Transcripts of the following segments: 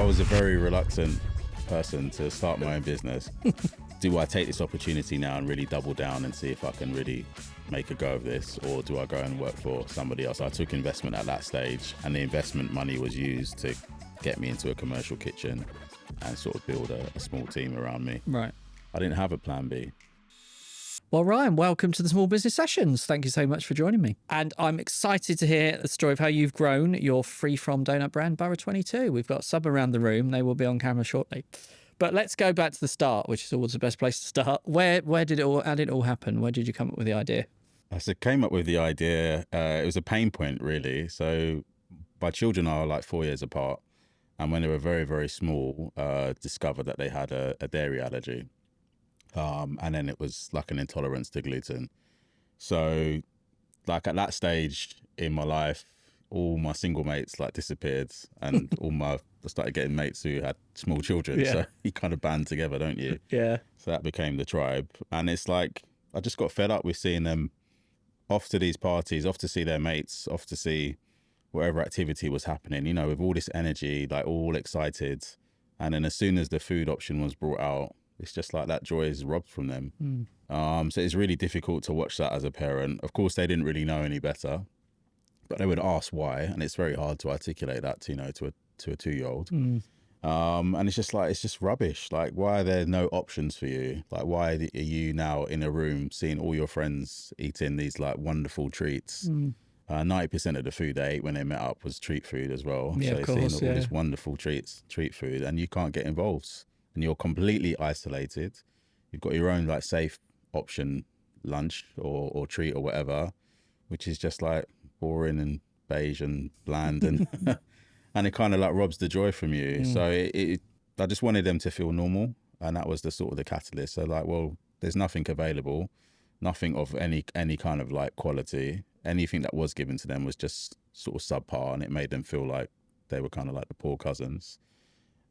was a very reluctant person to start my own business. Do I take this opportunity now and really double down and see if I can really make a go of this, or do I go and work for somebody else? I took investment at that stage, and the investment money was used to get me into a commercial kitchen and sort of build a small team around me. Right. I didn't have a plan B. Well, Ryan, welcome to the Small Business Sessions. Thank you so much for joining me. And I'm excited to hear the story of how you've grown your free from donut brand, Borough 22. We've got sub around the room. They will be on camera shortly. But let's go back to the start, which is always the best place to start. How did it all happen? Where did you come up with the idea? So I came up with the idea. It was a pain point, really. So my children are like 4 years apart. And when they were very, very small, discovered that they had a dairy allergy. And then it was like an intolerance to gluten. So like at that stage in my life, all my single mates like disappeared, and I started getting mates who had small children. Yeah. So you kind of band together, don't you? Yeah. So that became the tribe. And it's like, I just got fed up with seeing them off to these parties, off to see their mates, off to see whatever activity was happening, you know, with all this energy, like all excited. And then as soon as the food option was brought out, it's just like that joy is robbed from them. So it's really difficult to watch that as a parent. Of course, they didn't really know any better, but they would ask why. And it's very hard to articulate that to, to a 2-year-old. And it's just rubbish. Like, why are there no options for you? Like, why are you now in a room seeing all your friends eating these like wonderful treats? 90% of the food they ate when they met up was treat food as well. Yeah, so of course, seeing all this wonderful treat food, and you can't get involved, and you're completely isolated. You've got your own like safe option lunch or treat or whatever, which is just like boring and beige and bland, and and it kind of like robs the joy from you. So I just wanted them to feel normal, and that was the sort of the catalyst. So like, well, there's nothing available, nothing of any kind of like quality. Anything that was given to them was just sort of subpar, and it made them feel like they were kind of like the poor cousins.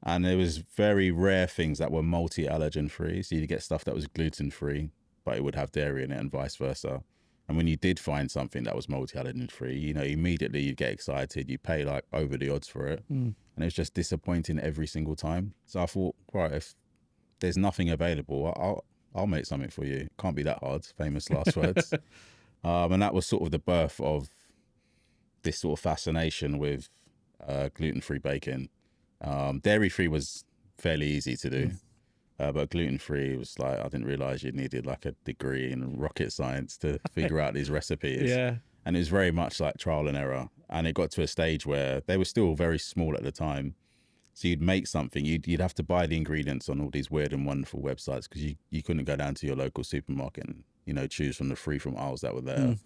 And there was very rare things that were multi-allergen free. So you'd get stuff that was gluten free, but it would have dairy in it, and vice versa. And when you did find something that was multi-allergen free, immediately you get excited, you pay like over the odds for it. And it was just disappointing every single time. So I thought, right, if there's nothing available, I'll make something for you. It can't be that hard, famous last words. And that was sort of the birth of this sort of fascination with gluten-free baking. Dairy-free was fairly easy to do. But gluten-free was like, I didn't realize you needed like a degree in rocket science to figure out these recipes. Yeah. And it was very much like trial and error. And it got to a stage where they were still very small at the time. So you'd make something, you'd have to buy the ingredients on all these weird and wonderful websites, because you couldn't go down to your local supermarket and, choose from the free from aisles that were there.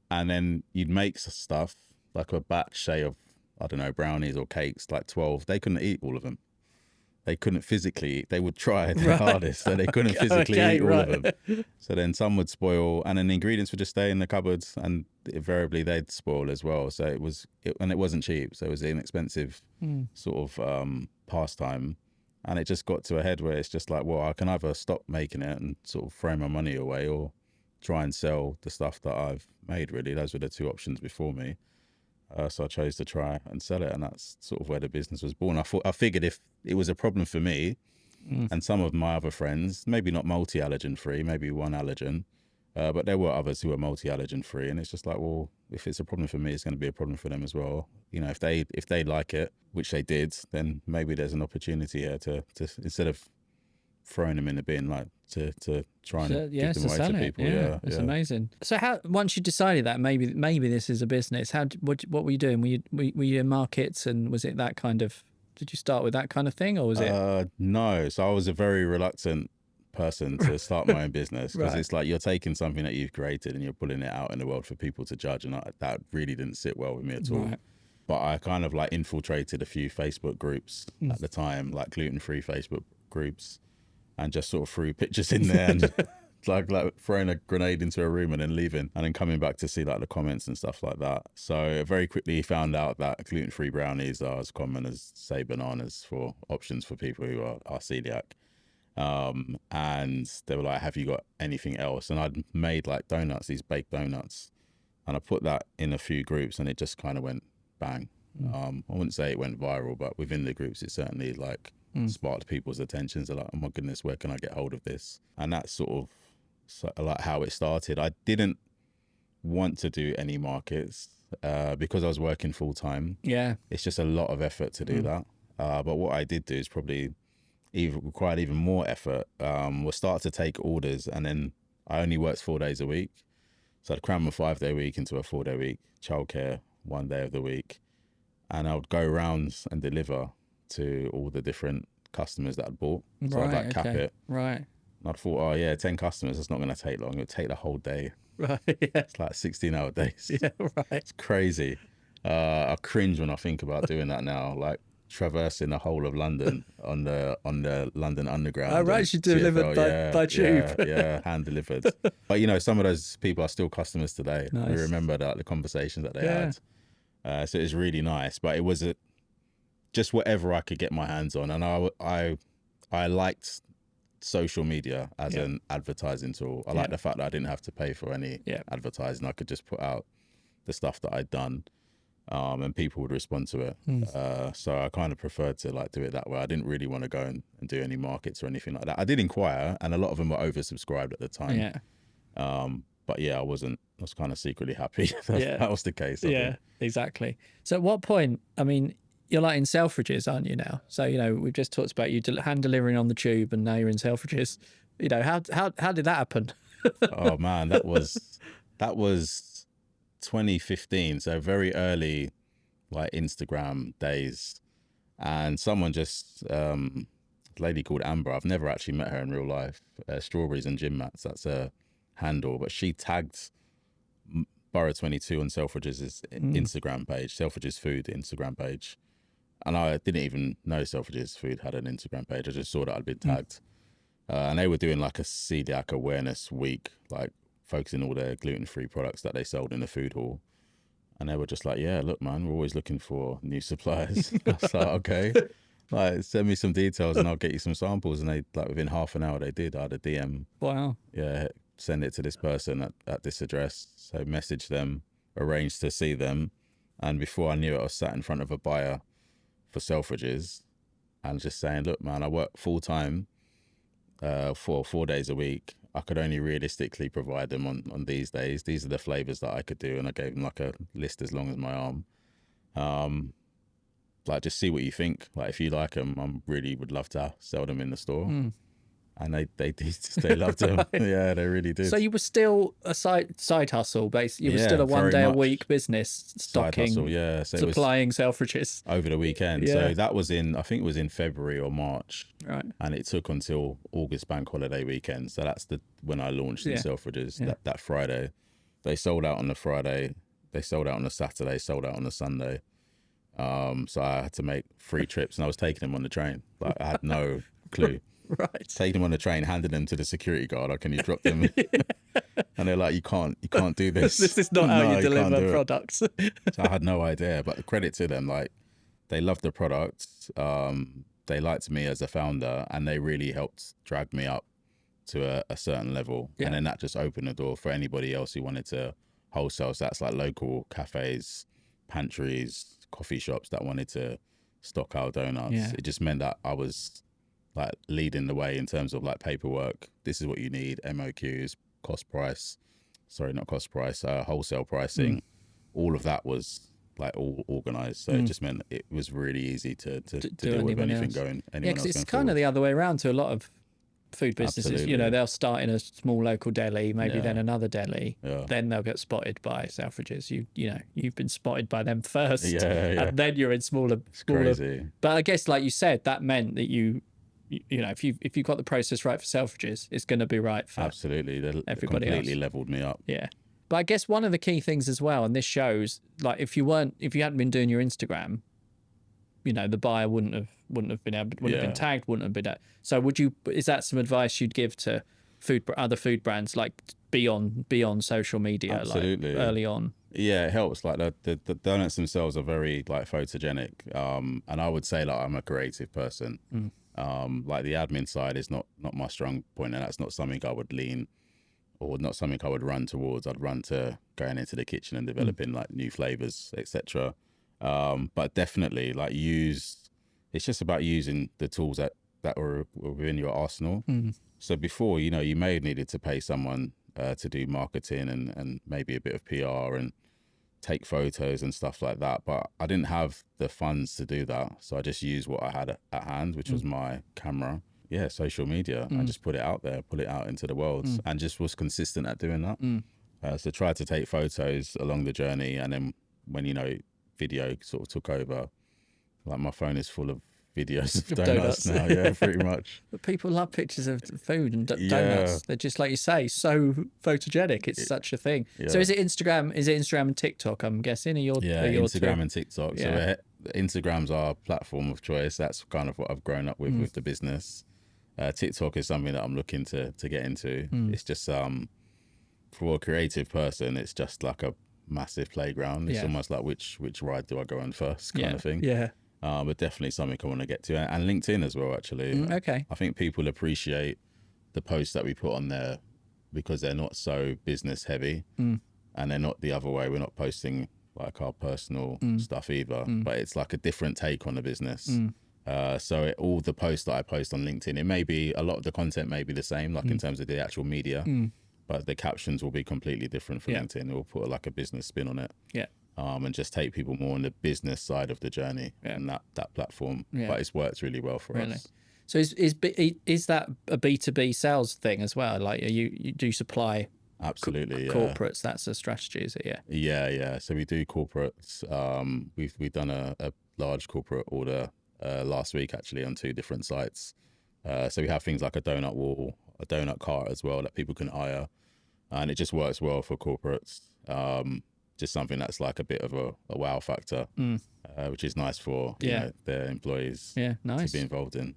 And then you'd make stuff like a batch, say, of, I don't know, brownies or cakes, like 12. They couldn't eat all of them. They couldn't physically eat. They would try their hardest, so they couldn't physically eat all of them. So then some would spoil, and then the ingredients would just stay in the cupboards, and invariably they'd spoil as well. So it wasn't cheap. So it was an inexpensive sort of pastime. And it just got to a head where it's just like, well, I can either stop making it and sort of throw my money away, or try and sell the stuff that I've made, really. Those were the two options before me. So I chose to try and sell it, and that's sort of where the business was born. I figured if it was a problem for me and some of my other friends, maybe not multi-allergen free, maybe one allergen, but there were others who were multi-allergen free, and it's just like, well, if it's a problem for me, it's going to be a problem for them as well. If they like it, which they did, then maybe there's an opportunity here to instead of throwing them in the bin, like to try and give them away to people. Yeah, it's amazing. So how, once you decided that maybe this is a business, what were you doing? Were you in markets, and was it that kind of, did you start with that kind of thing, or was it? No. So I was a very reluctant person to start my own business, because Right. it's like you're taking something that you've created and you're putting it out in the world for people to judge, and that really didn't sit well with me at all. Right. But I kind of like infiltrated a few Facebook groups at the time, like gluten-free Facebook groups, and just sort of threw pictures in there and like throwing a grenade into a room and then leaving, and then coming back to see like the comments and stuff like that. So I very quickly found out that gluten-free brownies are as common as, say, bananas for options for people who are celiac. And they were like, have you got anything else? And I'd made like donuts, these baked donuts, and I put that in a few groups, and it just kind of went bang. I wouldn't say it went viral, but within the groups, it certainly like sparked people's attentions. They're like, oh my goodness, where can I get hold of this? And that's sort of like how it started. I didn't want to do any markets because I was working full time. Yeah. It's just a lot of effort to do that. But what I did do is probably required even more effort, was start to take orders. And then I only worked 4 days a week. So I'd cram a 5-day week into a 4-day week, childcare 1 day of the week. And I would go around and deliver to all the different customers that I'd bought. So I'd like cap it. Right. And I'd thought, oh yeah, 10 customers, that's not going to take long. It would take the whole day. Right. Yeah. It's like 16-hour days. Yeah. Right. It's crazy. I cringe when I think about doing that now. Like traversing the whole of London on the London Underground. Oh, right. You delivered by tube. Yeah, hand delivered. But you know, some of those people are still customers today. Nice. We remember the conversations that they had. So it was really nice. But it was just whatever I could get my hands on, and I liked social media as an advertising tool. I like the fact that I didn't have to pay for any advertising. I could just put out the stuff that I'd done, and people would respond to it. So I kind of preferred to like do it that way. I didn't really want to go and do any markets or anything like that. I did inquire, and a lot of them were oversubscribed at the time. Yeah. But yeah, I was kind of secretly happy that was the case. I think. Exactly. So at what point, I mean, you're like in Selfridges, aren't you now? So, you know, we've just talked about you hand delivering on the tube, and now you're in Selfridges. You know, how did that happen? Oh man, that was 2015. So very early, like Instagram days. And someone just, a lady called Amber, I've never actually met her in real life. Strawberries and Gym Mats, that's a handle, but she tagged Borough 22 on Selfridges' Instagram page, Selfridges Food Instagram page. And I didn't even know Selfridges Food had an Instagram page. I just saw that I'd been tagged. And they were doing like a celiac awareness week, like focusing all their gluten-free products that they sold in the food hall. And they were just like, yeah, look, man, we're always looking for new suppliers. I was like, okay, like send me some details and I'll get you some samples. And they, like within half an hour, they did. I had a DM. Wow. Yeah, send it to this person at this address. So message them, arranged to see them. And before I knew it, I was sat in front of a buyer for Selfridges and just saying, look, man, I work full time for 4 days a week. I could only realistically provide them on these days. These are the flavors that I could do. And I gave them like a list as long as my arm. Like, just see what you think. Like, if you like them, I really would love to sell them in the store. And they did. They loved them. Yeah, they really did. So you were still a side hustle, basically. You were still a 1 day a week business, stocking, side hustle, so supplying Selfridges over the weekend. Yeah. So that was I think it was in February or March. Right. And it took until August bank holiday weekend. So that's when I launched in Selfridges, that Friday. They sold out on the Friday. They sold out on the Saturday, sold out on the Sunday. So I had to make 3 trips, and I was taking them on the train. Like, I had no clue. Right. Taking them on the train, handed them to the security guard. Like, can you drop them? And they're like, you can't do this. This is not how you deliver products. So I had no idea, but credit to them. Like, they loved the product. They liked me as a founder, and they really helped drag me up to a certain level. And then that just opened the door for anybody else who wanted to wholesale. So that's like local cafes, pantries, coffee shops that wanted to stock our donuts. It just meant that I was like leading the way in terms of like paperwork. This is what you need, MOQs, wholesale pricing. All of that was like all organized. So it just meant it was really easy to deal with anything going. Yeah, because it's kind of the other way around to a lot of food businesses. Absolutely. You know, they'll start in a small local deli, maybe then another deli. Then they'll get spotted by Selfridges. You know, you've been spotted by them first. And then you're in smaller. Crazy. But I guess, like you said, that meant that you know, if you got the process right for Selfridges, it's going to be right for absolutely. They everybody completely else. leveled me up. Yeah. But I guess one of the key things as well, and this shows, like if you hadn't been doing your Instagram, you know, the buyer wouldn't have been able, wouldn't have been tagged, wouldn't have been. So is that some advice you'd give to other food brands, like be on social media, Absolutely. like early on? Yeah, it helps. Like the donuts themselves are very like photogenic. And I would say like I'm a creative person. Like the admin side is not my strong point, and that's not something I would lean or not something I would run towards. I'd run to going into the kitchen and developing like new flavors, etc. But definitely like it's just about using the tools that were within your arsenal. So before, you know, you may have needed to pay someone to do marketing and maybe a bit of PR and take photos and stuff like that. But I didn't have the funds to do that. So I just used what I had at hand, which was my camera. Yeah, social media. I just put it out there, put it out into the world, and just was consistent at doing that. So tried to take photos along the journey. And then when, you know, video sort of took over, like my phone is full of videos of donuts now. Yeah, pretty much. But people love pictures of food and Yeah. donuts. They're just, like you say, so photogenic. It's such a thing. Yeah. So is it Instagram? Is it Instagram and TikTok, I'm guessing? Instagram and TikTok. Yeah. So Instagram's our platform of choice. That's kind of what I've grown up with the business. TikTok is something that I'm looking to get into. It's just for a creative person, it's just like a massive playground. It's almost like which ride do I go on first kind of thing. Yeah. But definitely something I want to get to, and LinkedIn as well. Actually, Okay. I think people appreciate the posts that we put on there because they're not so business heavy, and they're not the other way. We're not posting like our personal stuff either, but it's like a different take on the business. So all the posts that I post on LinkedIn, it may be a lot of the content may be the same, like in terms of the actual media, but the captions will be completely different from LinkedIn. We'll put like a business spin on it. Yeah. And just take people more on the business side of the journey and that platform. Yeah. But it's worked really well for us. So is that a B2B sales thing as well? Like you do supply Absolutely, corporates? That's a strategy, is it? Yeah. So we do corporates. We've done a large corporate order last week actually on 2 different sites. So we have things like a donut wall, a donut cart as well that people can hire, and it just works well for corporates. Just something that's like a bit of a wow factor, which is nice for you know, their employees nice. to be involved in.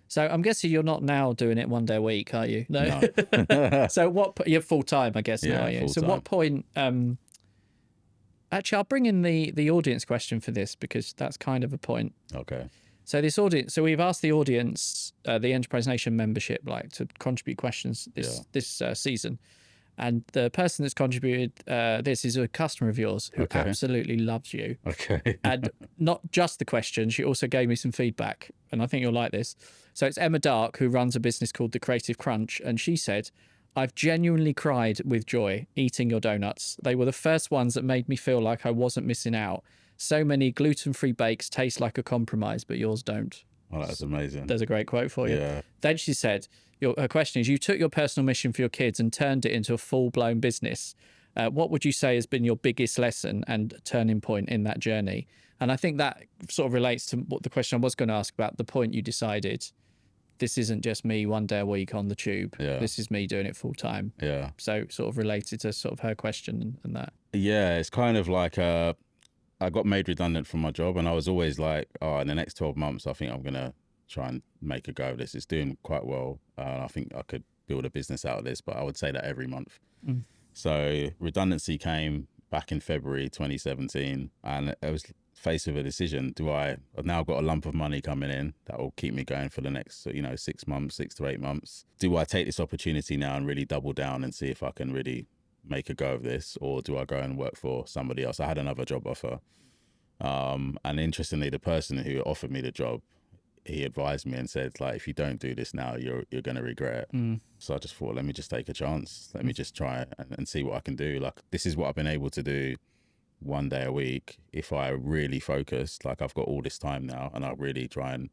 So I'm guessing you're not now doing it 1 day a week, are you? No. So you're full time, I guess, now, are you? So what point? Actually, I'll bring in the audience question for this because that's kind of a point. Okay. So this audience, so we've asked the audience, the Enterprise Nation membership, like to contribute questions this season. And the person that's contributed this is a customer of yours who absolutely loves you. Okay. And not just the question, she also gave me some feedback. And I think you'll like this. So it's Emma Dark, who runs a business called The Creative Crunch. And she said, I've genuinely cried with joy eating your donuts. They were the first ones that made me feel like I wasn't missing out. So many gluten-free bakes taste like a compromise, but yours don't. Oh, that's amazing. There's a great quote for you. Yeah. Then she said, her question is, you took your personal mission for your kids and turned it into a full-blown business. What would you say has been your biggest lesson and turning point in that journey? And I think that sort of relates to what the question I was going to ask about, the point you decided, this isn't just me 1 day a week on the tube. Yeah. This is me doing it full time. Yeah. So sort of related to sort of her question and that. Yeah, it's kind of like I got made redundant from my job, and I was always like, in the next 12 months, I think I'm going to try and make a go of this. It's doing quite well. I think I could build a business out of this, but I would say that every month. So redundancy came back in February 2017, and I was faced with a decision. I've now got a lump of money coming in that will keep me going for the next, 6 months, 6 to 8 months. Do I take this opportunity now and really double down and see if I can really make a go of this, or do I go and work for somebody else? I had another job offer. And interestingly, the person who offered me the job, he advised me and said, like, if you don't do this now, you're going to regret it. So I just thought, let me just take a chance. Let me just try it and see what I can do. Like, this is what I've been able to do 1 day a week. If I really focus, like, I've got all this time now, and I really try and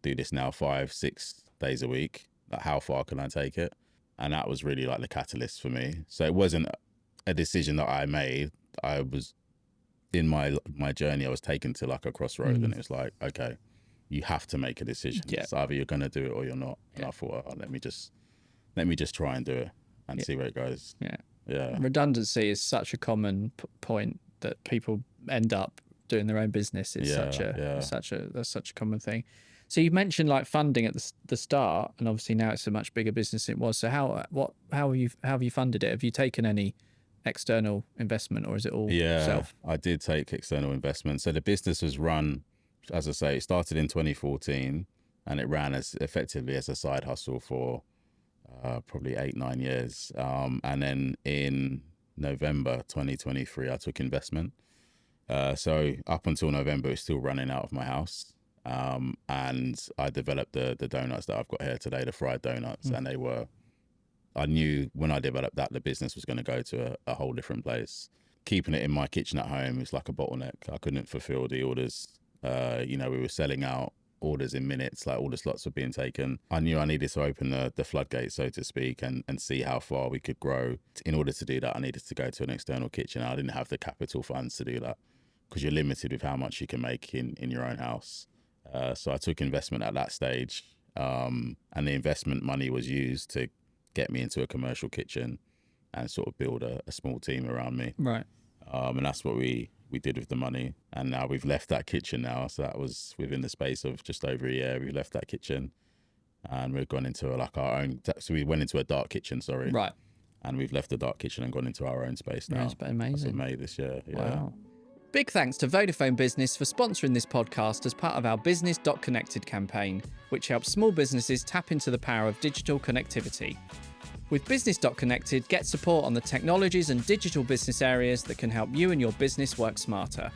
do this now 5, 6 days a week. Like, how far can I take it? And that was really like the catalyst for me. So it wasn't a decision that I made. I was in my journey, I was taken to like a crossroad, and it was like, okay, you have to make a decision. Yeah. It's either you're going to do it or you're not. And I thought, let me just try and do it and see where it goes. Yeah. Redundancy is such a common point that people end up doing their own business. It's that's such a common thing. So you mentioned like funding at the start, and obviously now it's a much bigger business than it was. So how have you funded it? Have you taken any external investment, or is it all self? I did take external investment. So the business was run, as I say, it started in 2014, and it ran as effectively as a side hustle for probably 8-9 years. And then in November 2023, I took investment. So up until November, it's still running out of my house. And I developed the donuts that I've got here today, the fried donuts, and I knew when I developed that the business was going to go to a whole different place. Keeping it in my kitchen at home is like a bottleneck. I couldn't fulfill the orders. We were selling out orders in minutes, like all the slots were being taken. I knew I needed to open the floodgates, so to speak, and see how far we could grow. In order to do that, I needed to go to an external kitchen. I didn't have the capital funds to do that because you're limited with how much you can make in your own house. So I took investment at that stage, and the investment money was used to get me into a commercial kitchen and sort of build a small team around me. Right. And that's what we did with the money. And now we've left that kitchen now. So that was within the space of just over a year. We left that kitchen and we've gone into like our own. So we went into a dark kitchen, sorry. Right. And we've left the dark kitchen and gone into our own space now. That's amazing. That's in May this year. Yeah. Wow. Big thanks to Vodafone Business for sponsoring this podcast as part of our business.connected campaign, which helps small businesses tap into the power of digital connectivity. With business.connected, get support on the technologies and digital business areas that can help you and your business work smarter.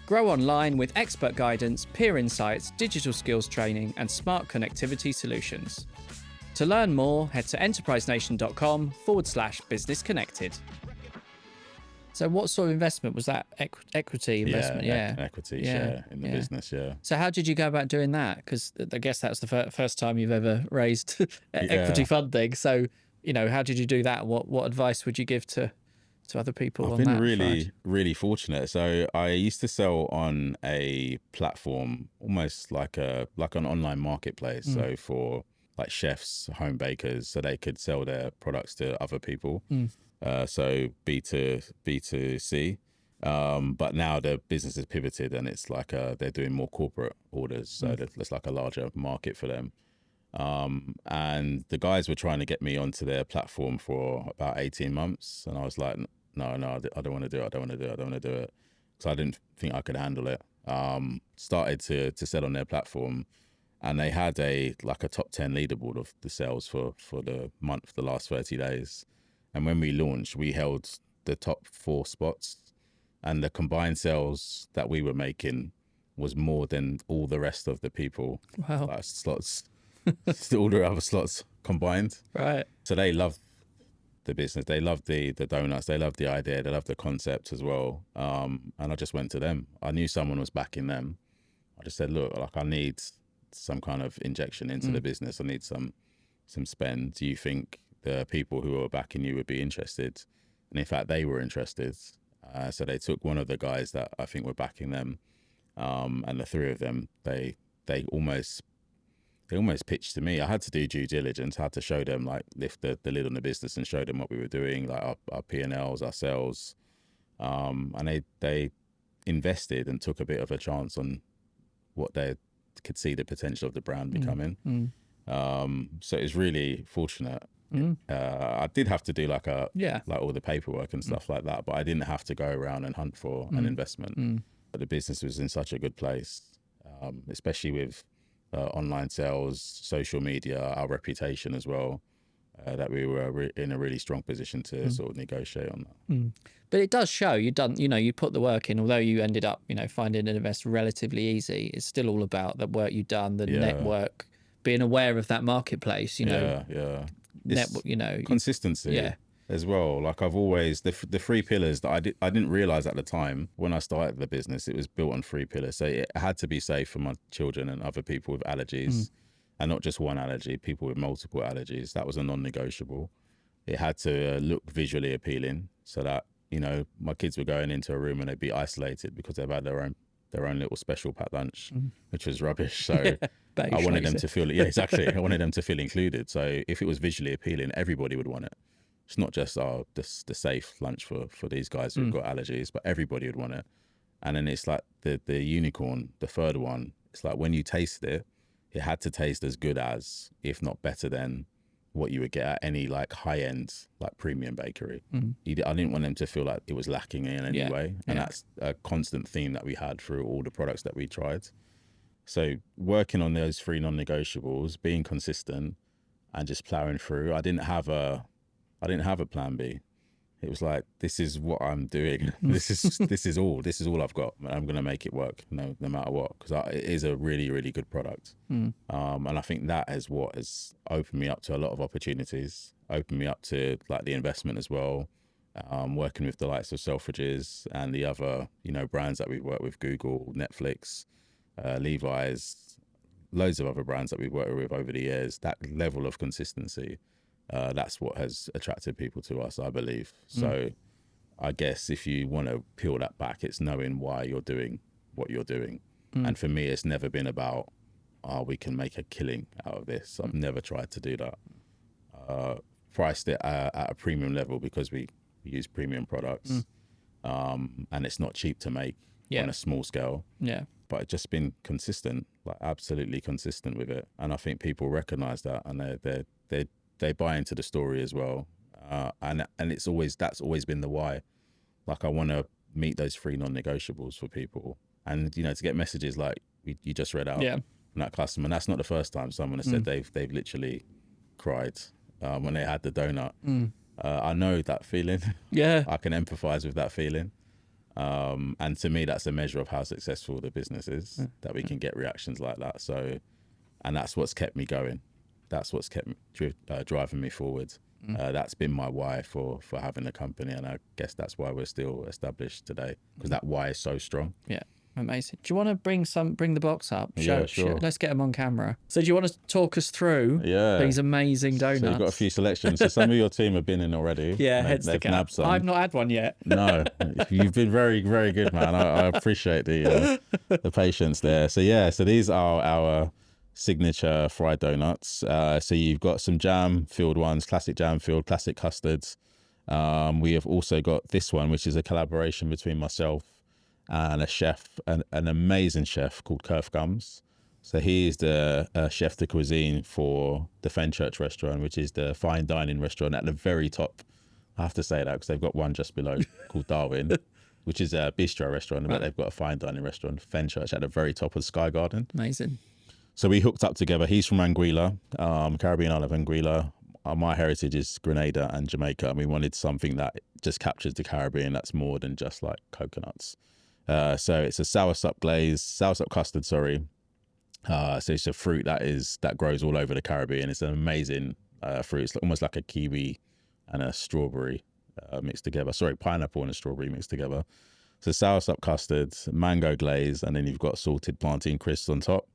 Grow online with expert guidance, peer insights, digital skills training, and smart connectivity solutions. To learn more, head to enterprisenation.com/business connected. So what sort of investment was that? Equity investment? Yeah. Equity share in the business, yeah. So how did you go about doing that? Because I guess that's the first time you've ever raised equity funding. So, how did you do that? What advice would you give to other people on that? I've been really fortunate. So I used to sell on a platform, almost like an online marketplace. So for like chefs, home bakers, so they could sell their products to other people. So B2C. But now the business has pivoted and it's like they're doing more corporate orders. So there's like a larger market for them. And the guys were trying to get me onto their platform for about 18 months. And I was like, no, I don't want to do it. I don't want to do it. So I didn't think I could handle it. Started to sell on their platform. And they had a top 10 leaderboard of the sales for the month, the last 30 days. And when we launched, we held the top 4 spots, and the combined sales that we were making was more than all the rest of the people. Wow. Like slots, all the other slots combined. Right. So they loved the business. They loved the donuts. They loved the idea. They loved the concept as well. And I just went to them. I knew someone was backing them. I just said, look, I need some kind of injection into the business. I need some spend. Do you think the people who were backing you would be interested? And in fact, they were interested. So they took one of the guys that I think were backing them, and the 3 of them, they almost pitched to me. I had to do due diligence. I had to show them, like, lift the lid on the business and show them what we were doing, like our P&Ls, our sales. And they invested and took a bit of a chance on what they could see the potential of the brand becoming. So it was really fortunate. I did have to do like all the paperwork and stuff like that, but I didn't have to go around and hunt for an investment. But the business was in such a good place, especially with online sales, social media, our reputation as well, that we were in a really strong position to sort of negotiate on that. But it does show you put the work in. Although you ended up, finding an investor relatively easy, it's still all about the work you've done, the network, being aware of that marketplace. Consistency as well. Like I've always the 3 pillars that I didn't realize at the time when I started the business, it was built on 3 pillars. So it had to be safe for my children and other people with allergies, and not just one allergy, people with multiple allergies. That was a non-negotiable. It had to look visually appealing, so that my kids were going into a room and they'd be isolated because they've had their own little special packed lunch, which was rubbish. So I wanted them to feel, exactly. I wanted them to feel included. So if it was visually appealing, everybody would want it. It's not just the safe lunch for these guys who've got allergies, but everybody would want it. And then it's like the unicorn, the 3rd one. It's like when you taste it, it had to taste as good as, if not better than, what you would get at any like high-end like premium bakery. I didn't want them to feel like it was lacking in any way, and that's a constant theme that we had through all the products that we tried. So working on those 3 non-negotiables, being consistent and just plowing through. I didn't have a plan B. it was like, this is what I'm doing. this is all I've got. I'm going to make it work, no matter what, because it is a really, really good product. And I think that is what has opened me up to a lot of opportunities, opened me up to like the investment as well. Working with the likes of Selfridges and the other, brands that we've worked with, Google, Netflix, Levi's, loads of other brands that we've worked with over the years. That level of consistency, that's what has attracted people to us, I believe. So I guess if you want to peel that back, it's knowing why you're doing what you're doing. And for me, it's never been about, we can make a killing out of this. I've never tried to do that. Priced it at a premium level because we use premium products, and it's not cheap to make on a small scale. Yeah, but it's just been consistent, like absolutely consistent with it. And I think people recognize that, and they buy into the story as well. And that's always been the why. Like, I want to meet those 3 non-negotiables for people, and to get messages like you just read out from that customer. And that's not the first time someone has said they've literally cried when they had the donut. I know that feeling. Yeah, I can empathize with that feeling. And to me, that's a measure of how successful the business is, that we can get reactions like that. So, and that's what's kept me going. That's what's kept driving me forward. That's been my why for having a company, and I guess that's why we're still established today, because that why is so strong. Yeah. Amazing. Do you want to bring the box up? Sure. Let's get them on camera. So do you want to talk us through these amazing donuts? So you've got a few selections. So some of your team have been in already. Yeah, heads the cap. I've not had one yet. No, you've been very, very good, man. I appreciate the patience there. So so these are our signature fried donuts. So you've got some jam-filled ones, classic jam-filled, classic custards. We have also got this one, which is a collaboration between myself and a chef, an amazing chef called Kirf Gums. So he is the chef de cuisine for the Fenchurch restaurant, which is the fine dining restaurant at the very top. I have to say that because they've got one just below called Darwin, which is a bistro restaurant, but they've got a fine dining restaurant, Fenchurch, at the very top of Sky Garden. Amazing. So we hooked up together. He's from Anguilla, Caribbean island of Anguilla. My heritage is Grenada and Jamaica, and we wanted something that just captures the Caribbean, that's more than just like coconuts. So it's a soursop custard, sorry. So it's a fruit that grows all over the Caribbean. It's an amazing fruit. It's almost like a kiwi and a strawberry mixed together. Sorry, pineapple and a strawberry mixed together. So soursop custard, mango glaze, and then you've got salted plantain crisps on top.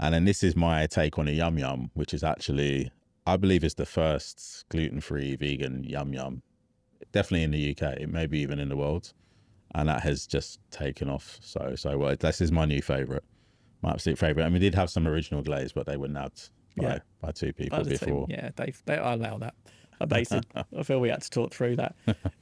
And then this is my take on a yum yum, which is actually, I believe, is the first gluten-free vegan yum yum, definitely in the UK, maybe even in the world. And that has just taken off so well. This is my new favorite, my absolute favorite. And we did have some original glaze, but they were nabbed by 2 people before. Yeah, they allow that. Amazing. I feel we had to talk through that.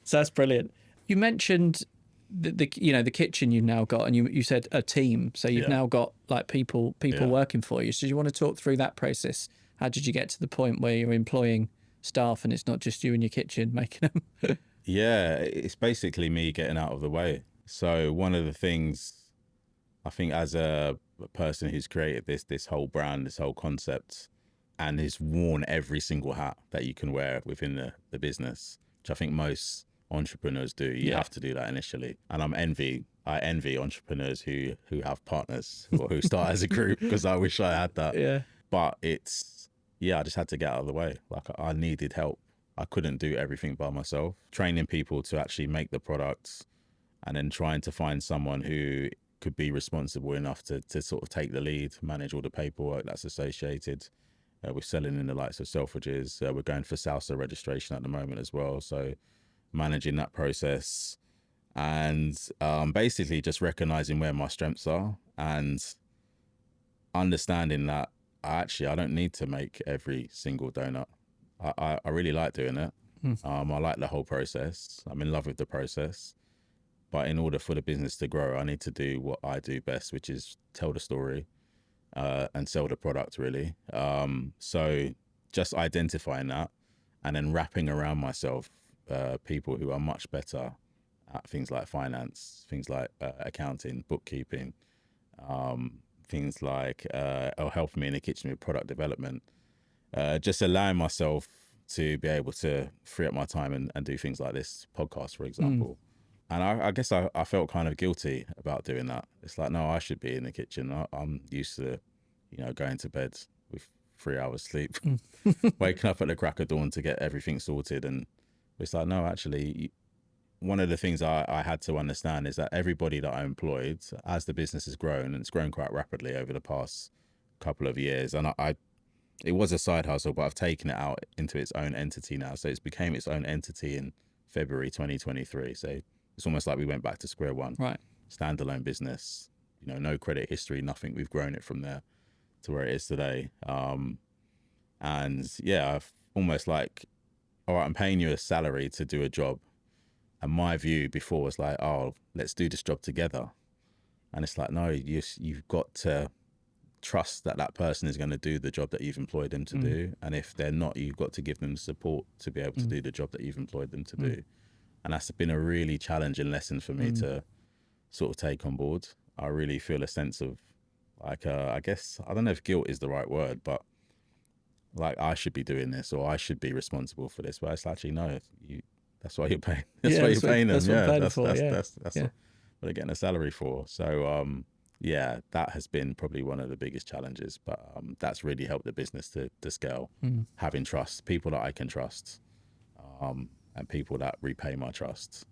So that's brilliant. You mentioned the kitchen you've now got, and you said a team. So you've now got like people working for you. So do you want to talk through that process? How did you get to the point where you're employing staff and it's not just you in your kitchen making them? Yeah, it's basically me getting out of the way. So one of the things, I think, as a person who's created this whole brand, this whole concept, and has worn every single hat that you can wear within the business, which I think most entrepreneurs do. You have to do that initially. And I envy entrepreneurs who have partners or who start as a group, because I wish I had that. Yeah. But I just had to get out of the way. Like, I needed help. I couldn't do everything by myself. Training people to actually make the products, and then trying to find someone who could be responsible enough to sort of take the lead, manage all the paperwork that's associated. We're selling in the likes of Selfridges. We're going for salsa registration at the moment as well. So managing that process, and basically just recognizing where my strengths are, and understanding that I don't need to make every single donut. I really like doing it. I like the whole process. I'm in love with the process. But in order for the business to grow, I need to do what I do best, which is tell the story and sell the product, really. So just identifying that, and then wrapping around myself people who are much better at things like finance, things like accounting, bookkeeping, things like helping me in the kitchen with product development. Just allowing myself to be able to free up my time and do things like this podcast, for example. And I guess I felt kind of guilty about doing that. It's like, no, I should be in the kitchen. I'm used to, going to bed with 3 hours sleep, waking up at the crack of dawn to get everything sorted. And it's like, no, actually, one of the things I had to understand is that everybody that I employed, as the business has grown, and it's grown quite rapidly over the past couple of years, and it was a side hustle, but I've taken it out into its own entity now. So it's became its own entity in February 2023. So it's almost like we went back to square one. Right. Standalone business, no credit history, nothing. We've grown it from there to where it is today. And yeah, I've almost like, all right, I'm paying you a salary to do a job. And my view before was like, oh, let's do this job together. And it's like, no, you've got to trust that person is going to do the job that you've employed them to do. And if they're not, you've got to give them support to be able to do the job that you've employed them to do. And that's been a really challenging lesson for me to sort of take on board. I really feel a sense of like, I guess, I don't know if guilt is the right word, but like I should be doing this or I should be responsible for this. But it's actually, no, that's why you're paying. That's why you're paying them. That's what they're getting a salary for. So, yeah, that has been probably one of the biggest challenges, but that's really helped the business to scale. Having trust, people that I can trust, and people that repay my trust.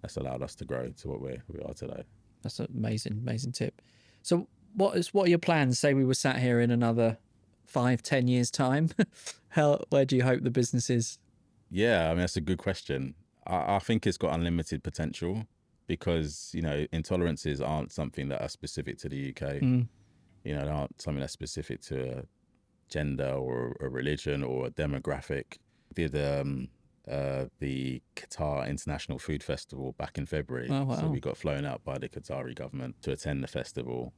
That's allowed us to grow to what we are today. That's an amazing tip. So what are your plans? Say we were sat here in another 5-10 years time. Where do you hope the business is? Yeah, I mean, that's a good question. I think it's got unlimited potential because, intolerances aren't something that are specific to the UK. They aren't something that's specific to a gender or a religion or a demographic. We did the Qatar International Food Festival back in February. Oh, wow. So we got flown out by the Qatari government to attend the festival.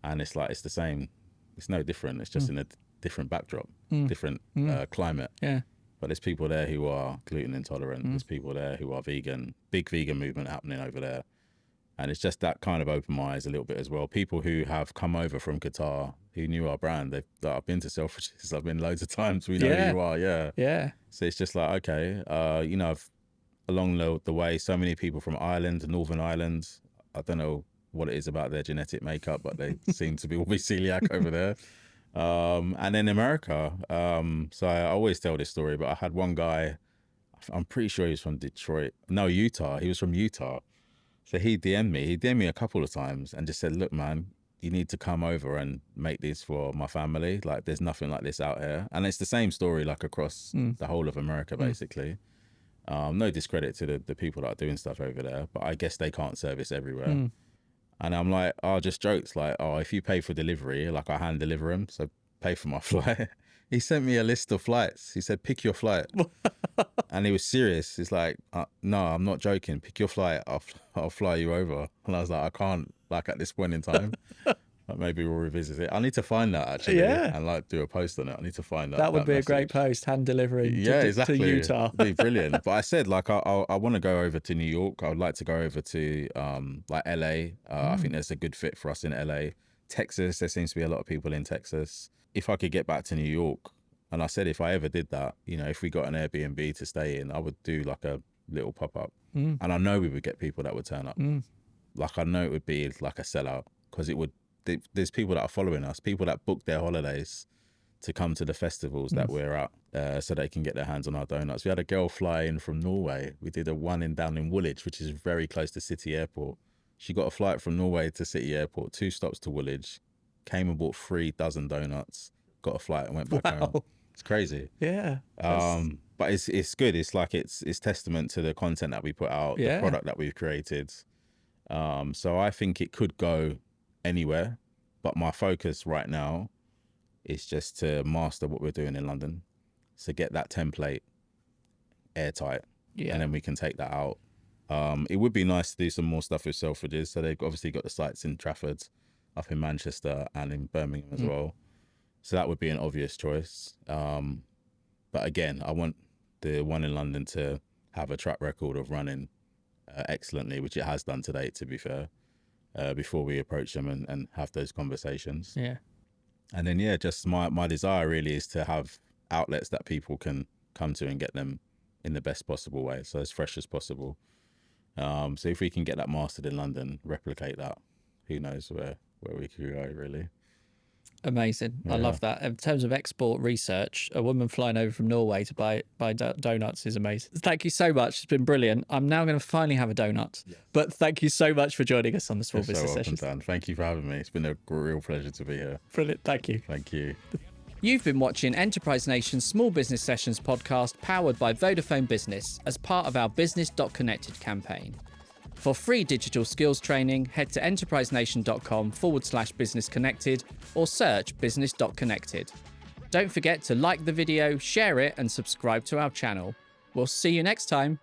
And it's like, it's the same. It's no different. It's just in a different backdrop, different climate. Yeah. But there's people there who are gluten intolerant. There's people there who are vegan. Big vegan movement happening over there. And it's just that kind of opened my eyes a little bit as well. People who have come over from Qatar, who knew our brand. I've been to Selfridges. I've been loads of times. We know who you are. Yeah. Yeah. So it's just like, okay, I've along the way, so many people from Ireland, Northern Ireland. I don't know what it is about their genetic makeup, but they seem to be all be celiac over there. And then America. So I always tell this story, but I had one guy, I'm pretty sure he was from Detroit. No, Utah. He was from Utah. So he DM'd me. He DM'd me a couple of times and just said, look, man, you need to come over and make this for my family. Like, there's nothing like this out here. And it's the same story, like across the whole of America, basically. No discredit to the people that are doing stuff over there, but I guess they can't service everywhere. And I'm like, just jokes. Like, if you pay for delivery, like I hand deliver them, so pay for my flight. He sent me a list of flights. He said, pick your flight. And he was serious. He's like, no, I'm not joking. Pick your flight. I'll fly you over. And I was like, I can't, like at this point in time. Like maybe we'll revisit it. I need to find that actually, and like do a post on it. I need to find that. That would be a great post, hand delivery. Exactly. To Utah. It'd be brilliant. But I said like I want to go over to New York. I would like to go over to like LA. I think there's a good fit for us in LA. Texas, there seems to be a lot of people in Texas. If I could get back to New York, and I said if I ever did that, if we got an Airbnb to stay in, I would do like a little pop up, and I know we would get people that would turn up. Like I know it would be like a sellout because it would. There's people that are following us, people that book their holidays to come to the festivals that we're at, so they can get their hands on our donuts. We had a girl fly in from Norway. We did a one down in Woolwich, which is very close to City Airport. She got a flight from Norway to City Airport, 2 stops to Woolwich, came and bought 3 dozen donuts, got a flight and went back home. It's crazy. Yeah. But it's good. It's like it's testament to the content that we put out, the product that we've created. So I think it could go anywhere, but my focus right now is just to master what we're doing in London. So get that template airtight, and then we can take that out. It would be nice to do some more stuff with Selfridges. So they've obviously got the sites in Trafford, up in Manchester and in Birmingham as well. So that would be an obvious choice. But again, I want the one in London to have a track record of running excellently, which it has done to date, to be fair, before we approach them and have those conversations. Yeah. And then, just my desire really is to have outlets that people can come to and get them in the best possible way, so as fresh as possible. So if we can get that mastered in London, replicate that, who knows where we could go, really. Amazing. I love that. In terms of export research, a woman flying over from Norway to buy donuts is amazing. Thank you so much. It's been brilliant. I'm now going to finally have a donut. Yes. But thank you so much for joining us on the Small Business Sessions. Dan. Thank you for having me. It's been a real pleasure to be here. Brilliant. Thank you. Thank you. You've been watching Enterprise Nation's Small Business Sessions podcast, powered by Vodafone Business as part of our business.connected campaign. For free digital skills training, head to enterprisenation.com/business-connected or search business.connected. Don't forget to like the video, share it, and subscribe to our channel. We'll see you next time.